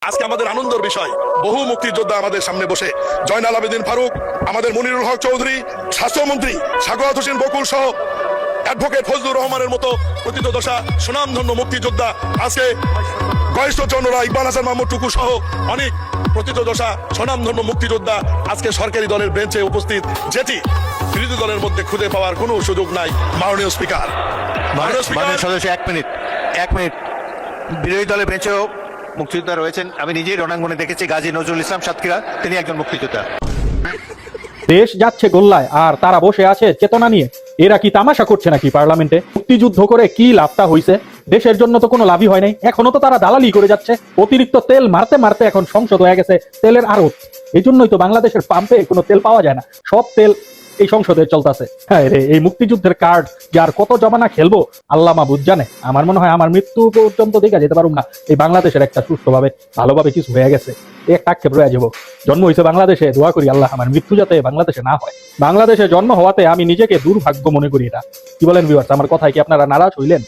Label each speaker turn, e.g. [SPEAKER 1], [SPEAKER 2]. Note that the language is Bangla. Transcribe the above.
[SPEAKER 1] আজকে আমাদের আনন্দের বিষয়, বহু মুক্তিযোদ্ধা আমাদের সামনে বসে, জয়নাল আবেদিন ফারুক, আমাদের মনিরুল হক চৌধুরী, স্বাস্থ্যমন্ত্রী সাখাওয়াত হোসেন বকুল সহ অ্যাডভোকেট ফজলুর রহমানের মতো প্রথিতযশা সুনামধন্য মুক্তিযোদ্ধা, আজকে গয়েশ্বরচন্দ্র ইকবাল হাসান মাহমুদ টুকু সহ অনেক প্রথিতযশা সুনামধন্য মুক্তিযোদ্ধা আজকে সরকারি দলের বেঞ্চে উপস্থিত, যেটি বিরোধী দলের মধ্যে খুঁজে পাওয়ার কোনো সুযোগ নাই। মাননীয় স্পিকার,
[SPEAKER 2] মাননীয় সদস্য, এক মিনিট। বিরোধী দলের বেঞ্চেও মুক্তিযোদ্ধা রয়েছেন। আমি নিজেই রণাঙ্গনে দেখেছি গাজী নজরুল ইসলাম সাতক্ষীরা, তিনি একজন মুক্তিযোদ্ধা।
[SPEAKER 3] দেশ যাচ্ছে গোল্লায় আর তারা বসে আছে চেতনা নিয়ে। এরা কি তামাশা করছে নাকি পার্লামেন্টে? মুক্তিযুদ্ধ করে কি লাভটা হয়েছে? দেশের জন্য তো কোনো লাভই হয় নাই। এখনো তো তারা দালালি করে যাচ্ছে। অতিরিক্ত তেল মারতে মারতে এখন সংসদ হয়ে গেছে তেলের আড়ত। এই জন্যই তো বাংলাদেশের পাম্পে কোনো তেল পাওয়া যায় না, সব তেল এই সংসদে চলতেছে। হ্যাঁ রে, এই মুক্তিযুদ্ধের কার্ড যে আর কত জমানা খেলবো আল্লাহ মাহবুদ জানে। আমার মনে হয় আমার মৃত্যু পর্যন্ত দেখা যেতে পারুম না এই বাংলাদেশের একটা সুষ্ঠুভাবে ভালোভাবে কিছু হয়ে গেছে। একটা আক্ষেপ রয়ে যাবো। জন্ম হয়েছে বাংলাদেশে, দোয়া করি আল্লাহ আমার মৃত্যু যাতে বাংলাদেশে না হয়। বাংলাদেশে জন্ম হওয়াতে আমি নিজেকে দুর্ভাগ্য মনে করি। এটা কি বলেন ভিউয়ার্স? আমার কথায় কি আপনারা নারাজ হইলেন?